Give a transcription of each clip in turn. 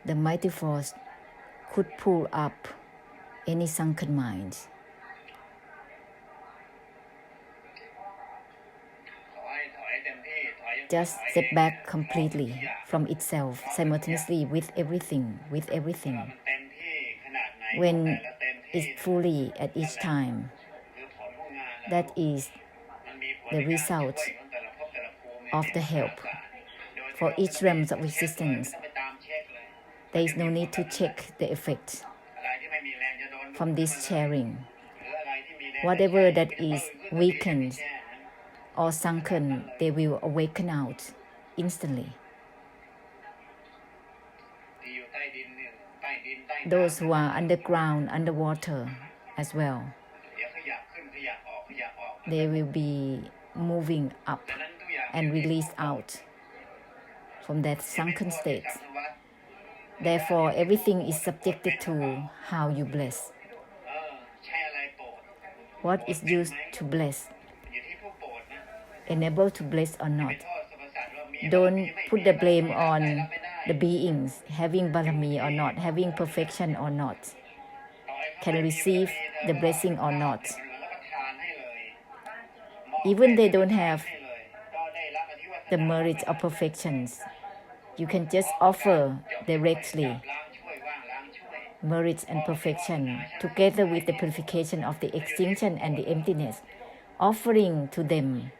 The mighty force could pull up any sunken mind. Just step back completely from itself, simultaneously with everything. When it's fully at each time, that is the result of the help. For each realm of existence, there is no need to check the effect from this sharing. Whatever that is weakened or sunken, they will awaken out instantly. Those who are underground, underwater as well, they will be moving up and released out from that sunken state. Therefore, everything is subjected to how you bless. What is used to bless? Enable to bless or not. Don't put the blame on the beings having barami or not, having perfection or not, can receive the blessing or not. Even they don't have the merit of perfections, you can just offer directly merit and perfection together with the purification of the extinction and the emptiness, offering to them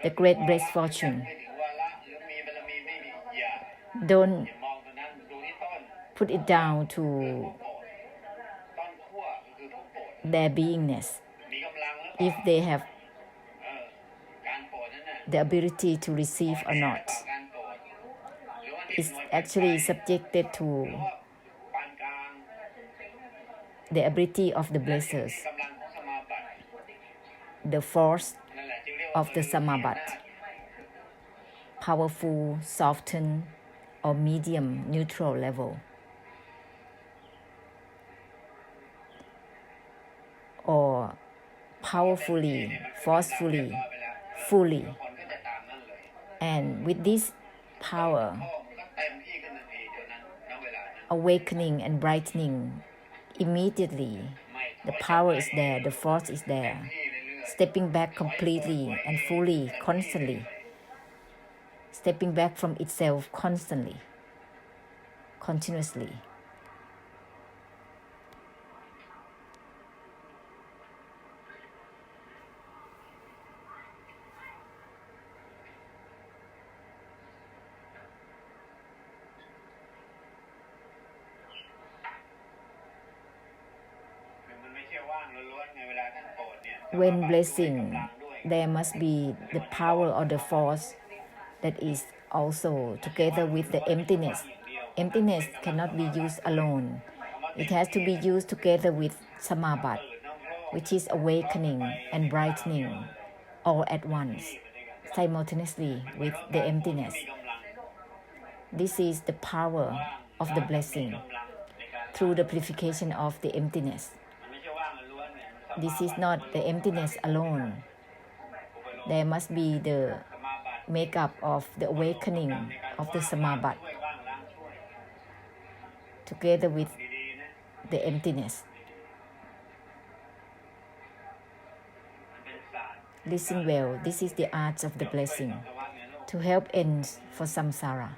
the great blessed fortune. Don't put it down to their beingness. If they have the ability to receive or not, it's actually subjected to the ability of the blessers, the force of the samabat, powerful, softened, or medium neutral level, or powerfully, forcefully, fully. And with this power, awakening and brightening, immediately the power is there, the force is there, stepping back completely and fully, constantly, stepping back from itself constantly, continuously. When blessing, there must be the power or the force that is also together with the emptiness. Emptiness cannot be used alone. It has to be used together with samabat, which is awakening and brightening all at once, simultaneously with the emptiness. This is the power of the blessing through the purification of the emptiness. This is not the emptiness alone. There must be the makeup of the awakening of the samabat together with the emptiness. Listen well, this is the art of the blessing to help end for samsara.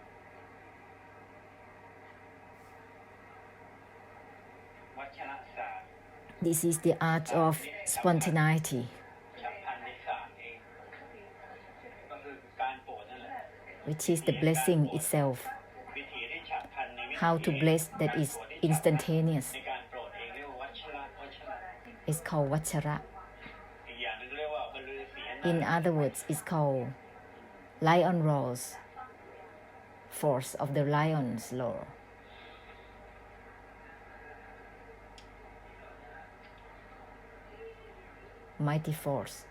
This is the art of spontaneity, which is the blessing itself. How to bless that is instantaneous. It's called Vajra. In other words, it's called lion roars, force of the lion's roar. Mighty force.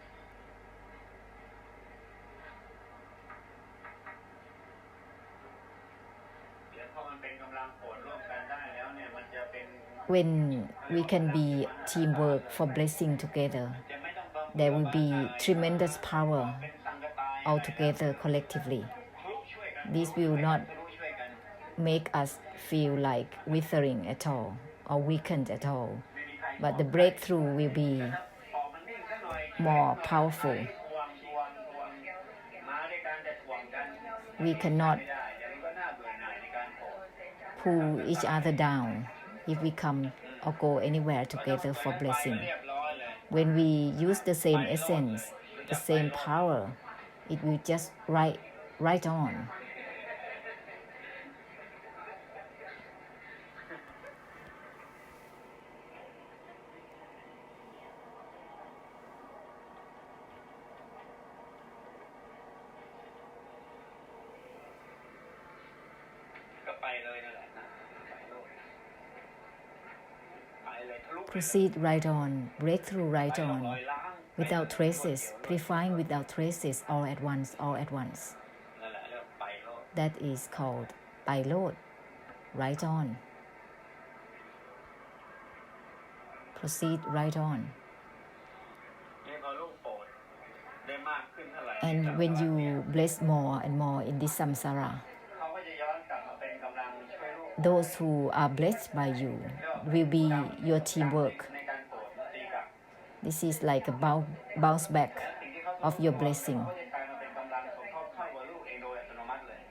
When we can be teamwork for blessing together, there will be tremendous power all together collectively. This will not make us feel like withering at all or weakened at all, but the breakthrough will be more powerful. We cannot pull each other down if we come or go anywhere together for blessing. When we use the same essence, the same power, it will just right on. Proceed right on, breakthrough right on, without traces, purifying without traces, all at once, all at once. That is called Pailot, right on. Proceed right on. And when you bless more and more in this samsara, those who are blessed by you will be your teamwork. This is like a bounce back of your blessing.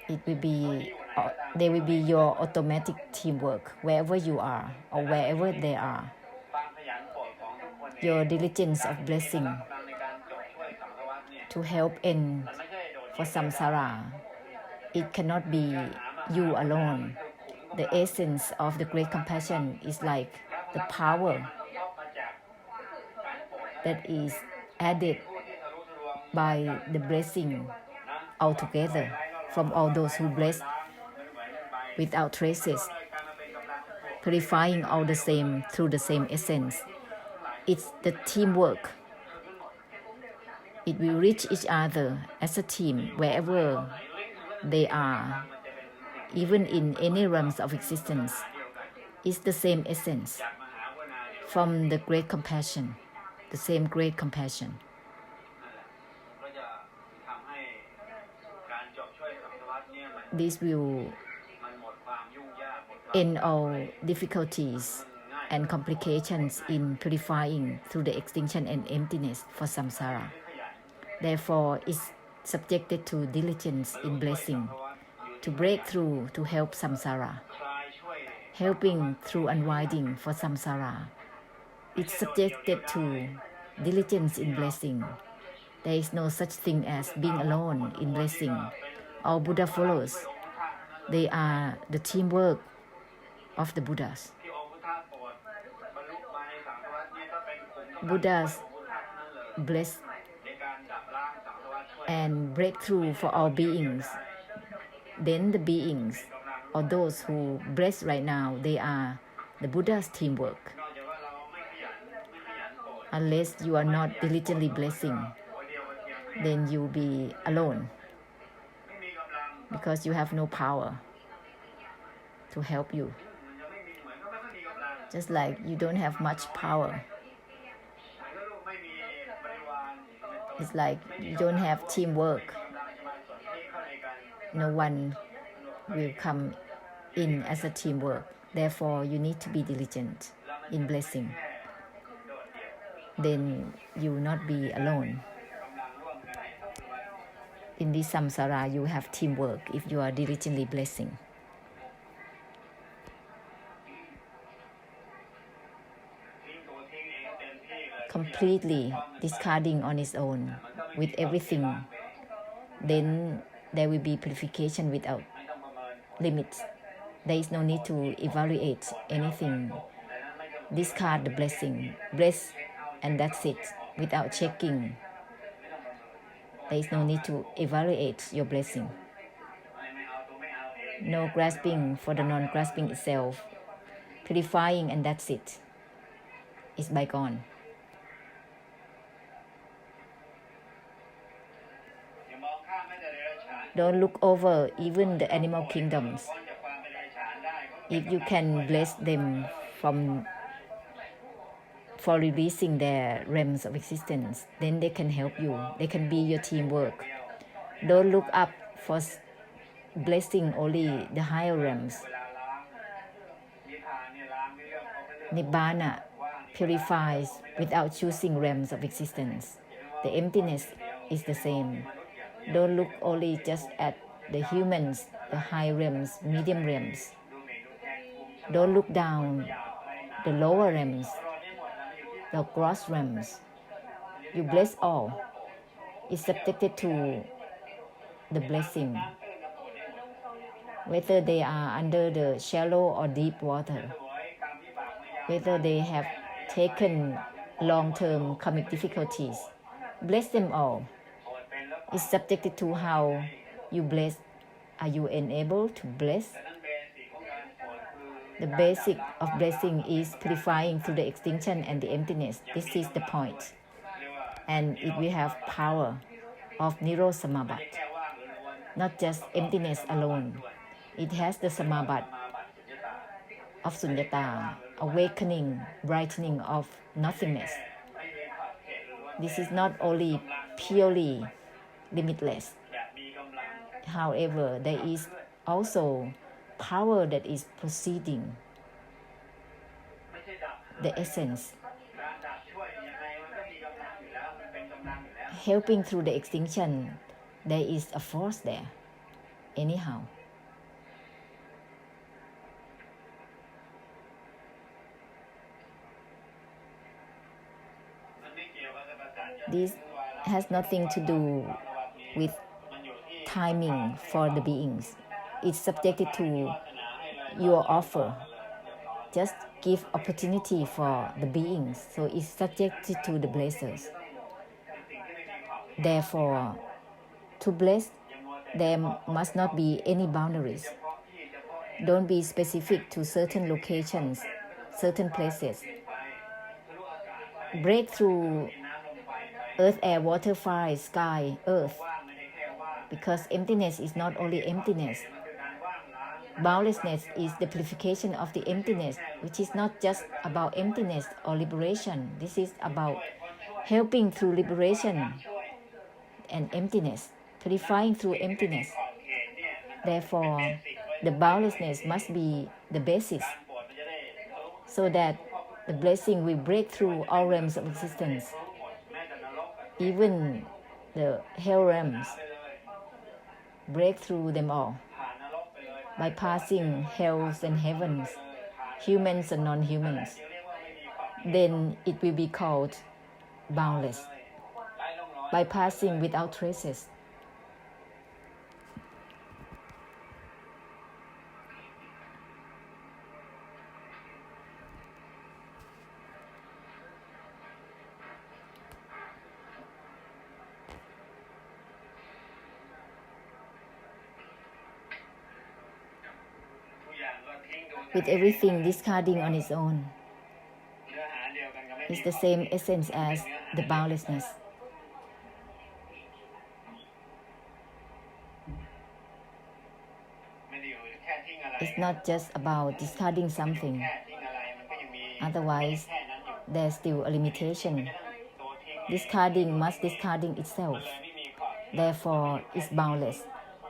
It will be, they will be your automatic teamwork wherever you are or wherever they are. Your diligence of blessing to help end for samsara, it cannot be you alone. The essence of the great compassion is like the power that is added by the blessing altogether from all those who bless without traces, purifying all the same through the same essence. It's the teamwork. It will reach each other as a team wherever they are, even in any realms of existence. It's the same essence from the great compassion, the same great compassion. This will end all difficulties and complications in purifying through the extinction and emptiness for samsara. Therefore, it's subjected to diligence in blessing, to break through to help samsara, helping through unwinding for samsara. It's subjected to diligence in blessing. There is no such thing as being alone in blessing. All Buddha followers, they are the teamwork of the Buddhas. Buddhas bless and breakthrough for all beings. Then the beings, or those who bless right now, they are the Buddha's teamwork. Unless you are not diligently blessing, then you'll be alone because you have no power to help you. Just like you don't have much power. It's like you don't have teamwork. No one will come in as a teamwork. Therefore, you need to be diligent in blessing. Then you will not be alone. In this samsara, you have teamwork if you are diligently blessing. Completely discarding on its own with everything, then there will be purification without limits. There is no need to evaluate anything. Discard the blessing, bless, and that's it, without checking. There is no need to evaluate your blessing. No grasping for the non-grasping itself. Purifying, and that's it. It's bygone. Don't look over even the animal kingdoms. If you can bless them for releasing their realms of existence, then they can help you. They can be your teamwork. Don't look up for blessing only the higher realms. Nibbana purifies without choosing realms of existence. The emptiness is the same. Don't look only just at the humans, the high realms, medium realms. Don't look down the lower realms, the gross realms. You bless all. It's subjected to the blessing, whether they are under the shallow or deep water, whether they have taken long-term karmic difficulties. Bless them all. It's subjected to how you bless. Are you enabled to bless? The basic of blessing is purifying through the extinction and the emptiness. This is the point. And it will have power of Niro Samabat, not just emptiness alone. It has the Samabat of Sunyata, awakening, brightening of nothingness. This is not only purely limitless. However, there is also power that is proceeding, the essence, helping through the extinction. There is a force there, anyhow. This has nothing to do with timing for the beings. It's subjected to your offer. Just give opportunity for the beings, so it's subjected to the blessers. Therefore, to bless, there must not be any boundaries. Don't be specific to certain locations, certain places. Break through earth, air, water, fire, sky, earth. Because emptiness is not only emptiness. Boundlessness is the purification of the emptiness, which is not just about emptiness or liberation. This is about helping through liberation and emptiness, purifying through emptiness. Therefore, the boundlessness must be the basis, so that the blessing will break through all realms of existence, even the hell realms. Break through them all, bypassing hells and heavens, humans and non-humans. Then it will be called boundless, bypassing without traces. With everything discarding on its own. It's the same essence as the boundlessness. It's not just about discarding something. Otherwise, there's still a limitation. Discarding must discarding itself. Therefore, it's boundless.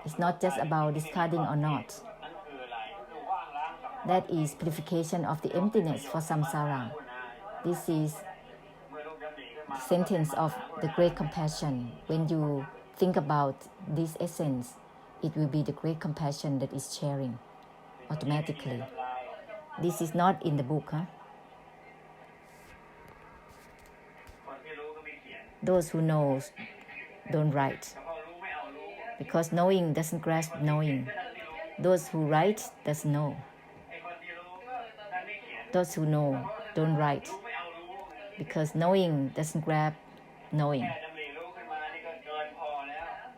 It's not just about discarding or not. That is purification of the emptiness for samsara. This is the sentence of the great compassion. When you think about this essence, it will be the great compassion that is sharing automatically. This is not in the book. Those who know don't write, because knowing doesn't grasp knowing. Those who write doesn't know. Those who know don't write, because knowing doesn't grab knowing.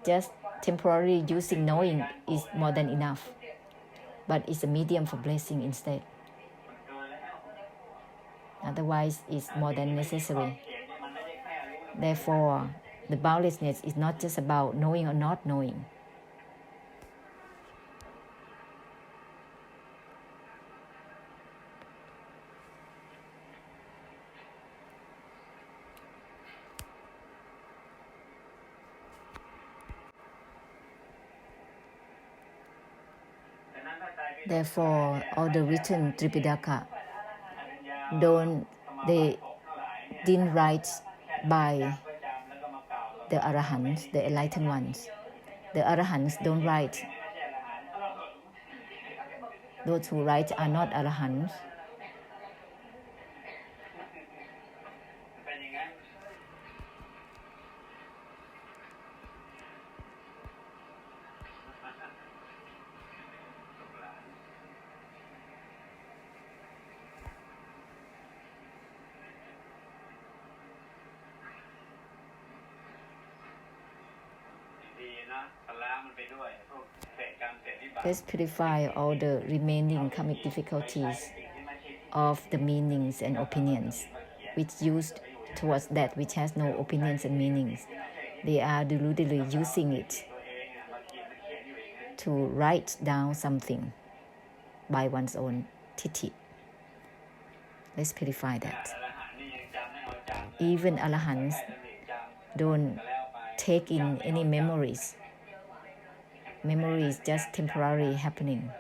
Just temporarily using knowing is more than enough, but it's a medium for blessing instead. Otherwise, it's more than necessary. Therefore, the boundlessness is not just about knowing or not knowing. Therefore, all the written Tripitaka they didn't write by the Arahants, the enlightened ones. The Arahants don't write. Those who write are not Arahants. Let's purify all the remaining karmic difficulties of the meanings and opinions, which used towards that which has no opinions and meanings. They are deludedly using it to write down something by one's own titi. Let's purify that. Even Arahants don't take in any memories. Memory is just temporary happening.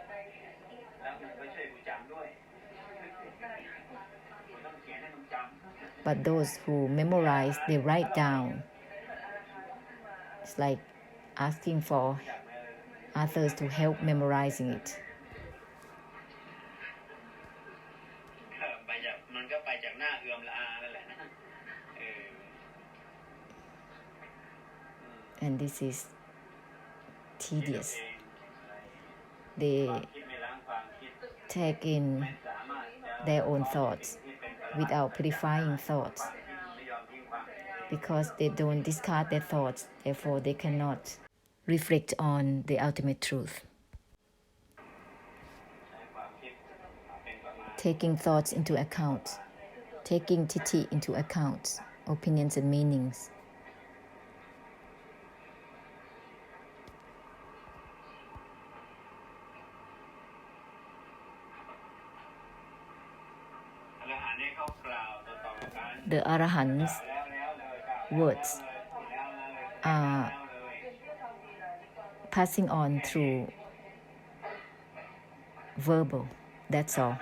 But those who memorize, they write down. It's like asking for others to help memorizing it. And this is tedious. They take in their own thoughts without purifying thoughts. Because they don't discard their thoughts, therefore they cannot reflect on the ultimate truth. Taking thoughts into account, taking titi into account, opinions and meanings. The Arahants' words are passing on through verbal, that's all.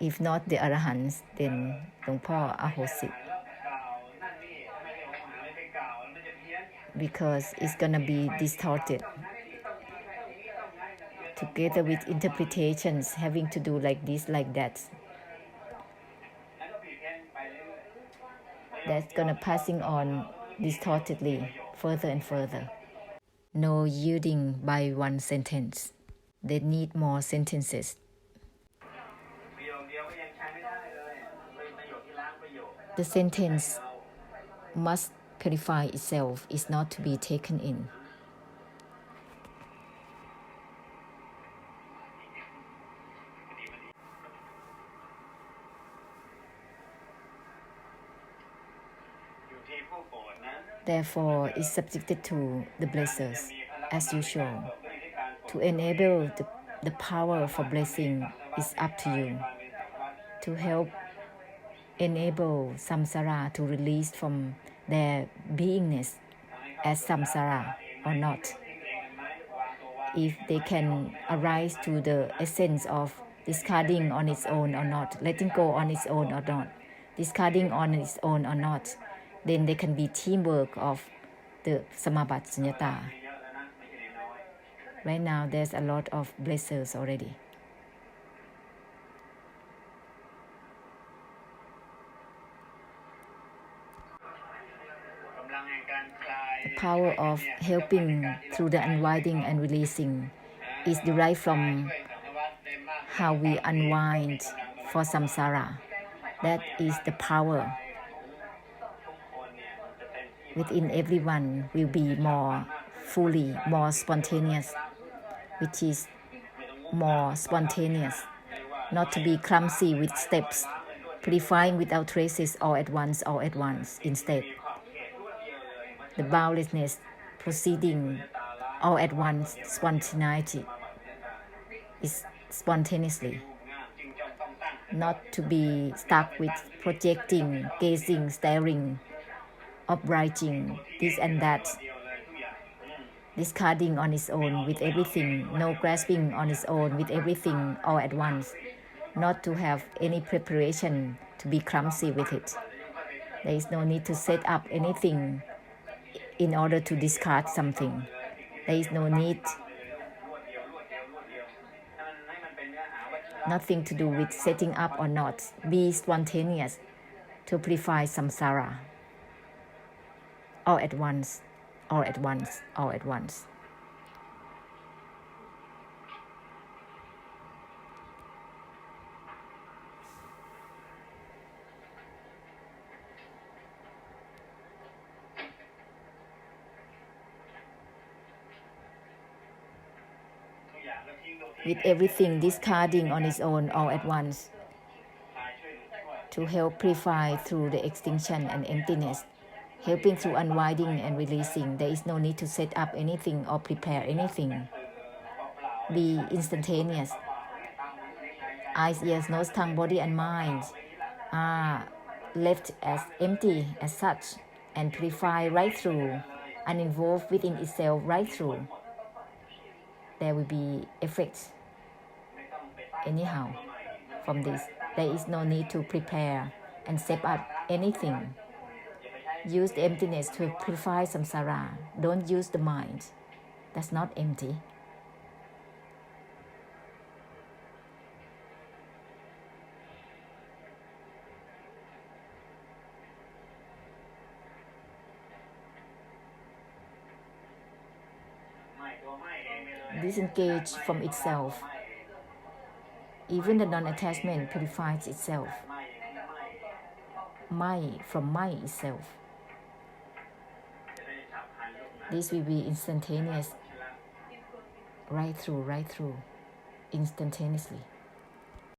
If not the Arahants, then Lung Po Ahosi. Because it's gonna be distorted. Together with interpretations having to do like this, like that. That's gonna passing on distortedly further and further. No yielding by one sentence. They need more sentences. The sentence must purify itself, is not to be taken in. Therefore, is subjected to the blessers, as usual. To enable the power for blessing is up to you. To help enable samsara to release from their beingness as samsara or not. If they can arise to the essence of discarding on its own or not, letting go on its own or not, discarding on its own or not, then they can be teamwork of the Samabat Sunyata. Right now, there's a lot of blessers already. The power of helping through the unwinding and releasing is derived from how we unwind for samsara. That is the power. Within everyone will be more fully, more spontaneous, which is more spontaneous, not to be clumsy with steps, purifying without traces all at once, instead. The boundlessness proceeding all at once, spontaneity is spontaneously, not to be stuck with projecting, gazing, staring, uprising, this and that. discarding on its own with everything, no grasping on its own with everything all at once, not to have any preparation to be clumsy with it. There is no need to set up anything in order to discard something. There is no need, nothing to do with setting up or not. Be spontaneous to purify samsara. All at once, all at once, all at once. With everything discarding on its own all at once, to help purify through the extinction and emptiness, helping through unwinding and releasing. There is no need to set up anything or prepare anything. Be instantaneous. Eyes, ears, nose, tongue, body, and mind are left as empty as such and purify right through, uninvolved within itself right through. There will be effects anyhow from this. There is no need to prepare and set up anything. Use the emptiness to purify samsara. Don't use the mind. That's not empty. Disengage from itself. Even the non-attachment purifies itself. From mind itself. This will be instantaneous, right through, instantaneously.